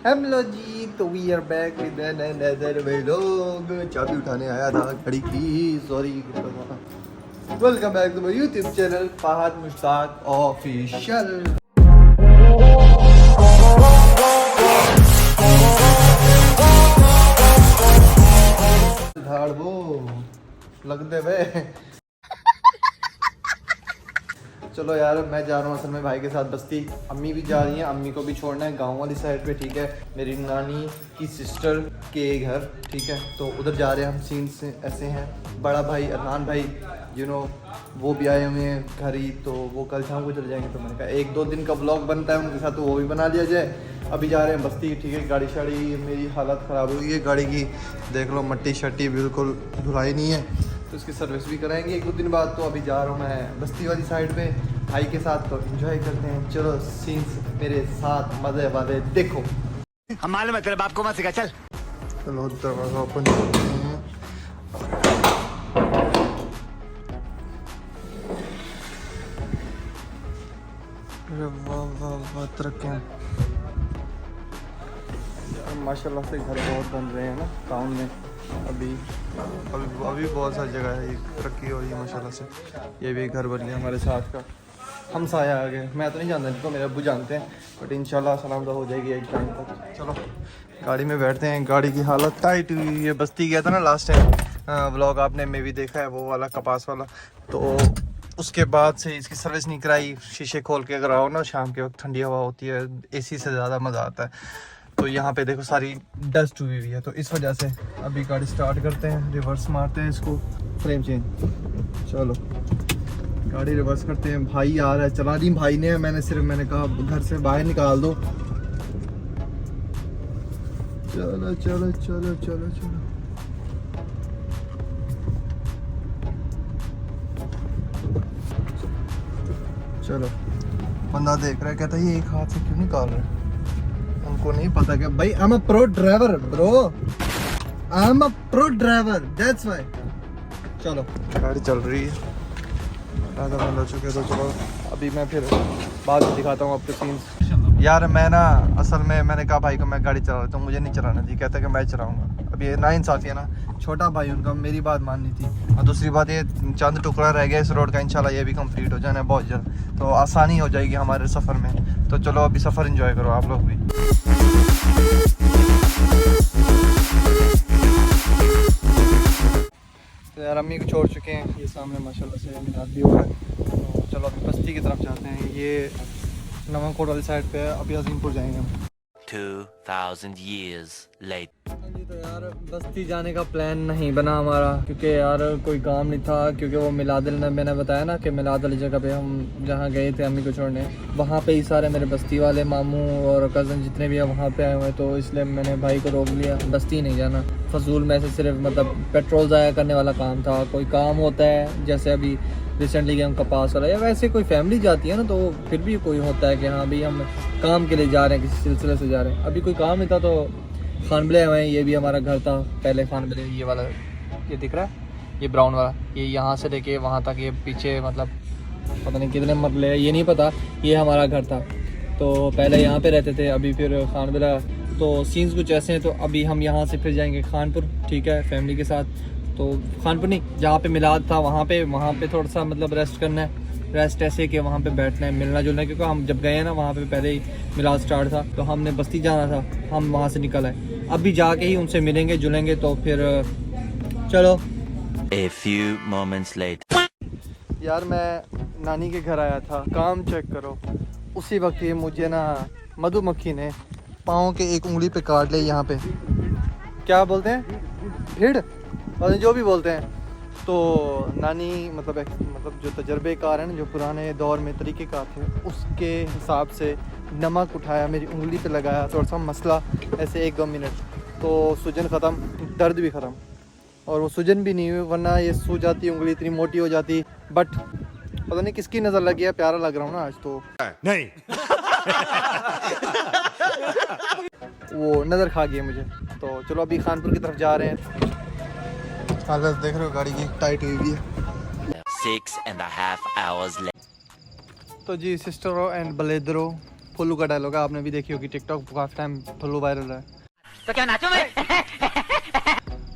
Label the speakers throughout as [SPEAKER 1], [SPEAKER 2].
[SPEAKER 1] Hello जी, तो we are back with another vlog. चाबी उठाने आया था घड़ी की, sorry. Welcome back to my YouTube channel Fahad Mushtaq official. धाड़ वो लग दे वे। चलो यार, मैं जा रहा हूँ असल में भाई के साथ बस्ती। अम्मी भी जा रही हैं, अम्मी को भी छोड़ना है गांव वाली साइड पे, ठीक है। मेरी नानी की सिस्टर के घर, ठीक है। तो उधर जा रहे हैं हम। सीन से ऐसे हैं, बड़ा भाई अदनान भाई वो भी आए हुए हैं घर ही। तो वो कल शाम को चले जाएंगे। तो मैंने कहा 1-2 दिन का ब्लॉग बनता है उनके साथ, तो वो भी बना लिया जाए। अभी जा रहे हैं बस्ती, ठीक है। गाड़ी शाड़ी मेरी हालत ख़राब हुई है गाड़ी की, देख लो मट्टी शट्टी बिल्कुल धुलाई नहीं है। तो इसकी सर्विस भी कराएंगे 1-2 दिन बाद। तो अभी जा रहा हूँ मैं बस्ती वाली साइड पे भाई के साथ। तो एंजॉय करते हैं, चलो सीन्स मेरे साथ मज़े वाले देखो।
[SPEAKER 2] हमारे मतलब बाप को मत सिखा, चल।
[SPEAKER 1] चलो दरवाज़ा ओपन करते हैं। अरे वाह वाह वाह, तरक्कियाँ माशाल्लाह से घर बहुत बन रहे हैं ना टाउन में। अभी बहुत सारी जगह है, ये तरक्की हो रही है माशाल्लाह से। ये भी घर बन गया हमारे साथ का, हम साया आ गए। मैं तो नहीं जानता इनको, मेरे अब्बू जानते हैं, बट इंशाल्लाह सलाम तो हो जाएगी एक टाइम तक। चलो गाड़ी में बैठते हैं। गाड़ी की हालत टाइट हुई है। बस्ती गया था ना लास्ट टाइम, व्लॉग आपने में भी देखा है, वो वाला कपास वाला। तो उसके बाद से इसकी सर्विस नहीं कराई। शीशे खोल के अगर आओ ना शाम के वक्त, ठंडी हवा होती है, एसी से ज़्यादा मज़ा आता है। तो यहाँ पे देखो सारी डस्ट हुई हुई है, तो इस वजह से अभी गाड़ी स्टार्ट करते हैं, रिवर्स मारते हैं इसको, फ्रेम चेंज। चलो गाड़ी रिवर्स करते हैं। भाई आ रहा है, चला दी भाई ने, मैंने कहा घर से बाहर निकाल दो। चलो चलो चलो चलो चलो चलो। बंदा देख रहा है, कहता है ये एक हाथ से क्यों निकाल रहा है। उनको नहीं पता क्या भाई, I am a pro driver bro, I am a pro driver, that's why. चलो गाड़ी चल रही है, आधा बंद हो चुके। तो चलो अभी मैं फिर बाद में दिखाता हूँ आपके सीन्स। यार मैं ना असल में मैंने कहा भाई को मैं गाड़ी चला रहा हूँ, मुझे नहीं चलाना जी, कहता है कि मैं चलाऊँगा। अब ये नाइंसाफ़ी है ना, छोटा भाई उनका, मेरी बात माननी थी। और दूसरी बात, ये चंद टुकड़ा रह गया इस रोड का, इंशाल्लाह ये भी कंप्लीट हो जाना है बहुत जल्द, तो आसानी हो जाएगी हमारे सफ़र में। तो चलो अभी सफ़र एंजॉय करो आप लोग भी। तो यार अम्मी को छोड़ चुके हैं, ये सामने माशाल्लाह से मिलाद भी हो रहा है। तो चलो अभी बस्ती की तरफ जाते हैं। ये नवाकोट वाली साइड पे है, अभी अजीमपुर जाएंगे हम।
[SPEAKER 2] 2000 years later।
[SPEAKER 3] जी तो यार बस्ती जाने का प्लान नहीं बना हमारा, क्योंकि यार कोई काम नहीं था। क्योंकि वो मिलादल ने मैंने बताया ना कि मिलाद वाली जगह पे हम जहाँ गए थे अम्मी को छोड़ने, वहाँ पे ही सारे मेरे बस्ती वाले मामू और कज़न जितने भी हैं वहाँ पे आए हुए हैं। तो इसलिए मैंने भाई को रोक लिया, बस्ती नहीं जाना। फजूल में से सिर्फ मतलब पेट्रोल ज़ाया करने वाला काम था। कोई काम होता है जैसे अभी रिसेंटली गए हम कपास वाला, या वैसे कोई फैमिली जाती है ना, तो फिर भी कोई होता है कि हाँ भाई हम काम के लिए जा रहे हैं, किसी सिलसिले से जा रहे हैं। अभी कोई काम नहीं था तो खानबले हुए हैं। ये भी हमारा घर था पहले खानबले, ये वाला ये दिख रहा है, ये ब्राउन वाला, ये यहाँ से लेके वहाँ तक, ये पीछे मतलब पता नहीं कितने मरले है ये नहीं पता, ये हमारा घर था। तो पहले यहाँ पे रहते थे, अभी फिर खानबला। तो सीन्स कुछ ऐसे हैं। तो अभी हम यहाँ से फिर जाएंगे खानपुर, ठीक है, फैमिली के साथ। तो खानपुर नहीं, जहाँ पे मिलाद था वहाँ पे थोड़ा सा मतलब रेस्ट करना है। रेस्ट ऐसे कि वहाँ पे बैठना है, मिलना जुलना है, क्योंकि हम जब गए हैं ना वहाँ पे पहले ही मिलाद स्टार्ट था। तो हमने बस्ती जाना था, हम वहाँ से निकल आए। अभी जाके ही उनसे मिलेंगे जुलेंगे। तो फिर चलो।
[SPEAKER 2] A few moments later।
[SPEAKER 1] यार मैं नानी के घर आया था, काम चेक करो। उसी वक्त ये मुझे ना मधुमक्खी ने पाँव के एक उंगली पे काट लिया। यहाँ पे क्या बोलते हैं, भीड़, और जो भी बोलते हैं। तो नानी मतलब जो तजर्बेकार है ना, जो पुराने दौर में तरीक़ेकार थे, उसके हिसाब से नमक उठाया, मेरी उंगली पे लगाया, थोड़ा सा मसला ऐसे 1-2 मिनट, तो सूजन ख़त्म, दर्द भी ख़त्म। और वो सूजन भी नहीं हुई, वरना ये सूज जाती उंगली, इतनी मोटी हो जाती। बट पता नहीं किसकी नज़र लग गया, प्यारा लग रहा हूँ ना आज तो
[SPEAKER 2] नहीं।
[SPEAKER 1] वो नज़र खा गया मुझे। तो चलो अभी खानपुर की तरफ जा रहे हैं। हालत देख रहे हो गाड़ी की, टाइट हुई हुई है।
[SPEAKER 2] 6.5 hours later।
[SPEAKER 1] तो जी सिस्टरों एंड ब्रदरों, फुल्लू का डायलॉग है, आपने भी देखी होगी, टिकटॉक काफ़ी टाइम फुल्लू वायरल है।
[SPEAKER 2] तो क्या नाचो मैं?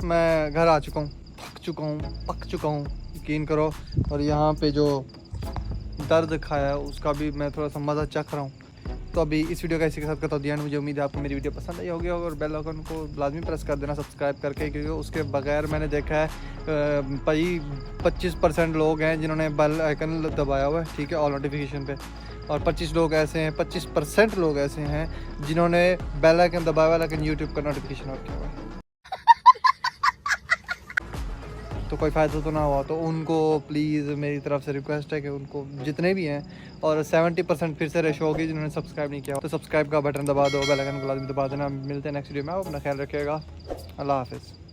[SPEAKER 1] मैं घर आ चुका हूँ, थक चुका हूँ, पक चुका हूँ, यकीन करो। और यहाँ पे जो दर्द खाया है उसका भी मैं थोड़ा सा मज़ा चख रहा हूँ। तो अभी इस वीडियो का इसी के साथ करता हूँ। मुझे उम्मीद है आपको मेरी वीडियो पसंद आई होगी और बेल आइकन को लाजमी प्रेस कर देना सब्सक्राइब करके, क्योंकि उसके बगैर मैंने देखा है भाई 25% लोग हैं जिन्होंने बेल आइकन दबाया हुआ है, ठीक है, ऑल नोटिफिकेशन पे, और 25% लोग ऐसे हैं जिन्होंने बेल आइकन दबाया हुआ लेकिन यूट्यूब का नोटिफिकेशन ऑफ किया हुआ है। तो कोई फ़ायदा तो ना हुआ, तो उनको प्लीज़ मेरी तरफ से रिक्वेस्ट है कि उनको जितने भी हैं, और 70% फिर से रेशो होगी जिन्होंने सब्सक्राइब नहीं किया, तो सब्सक्राइब का बटन दबा दो, बेल आइकन को लाजमी दबा देना। मिलते हैं नेक्स्ट वीडियो में, आप अपना ख्याल रखिएगा। अल्लाह हाफिज़।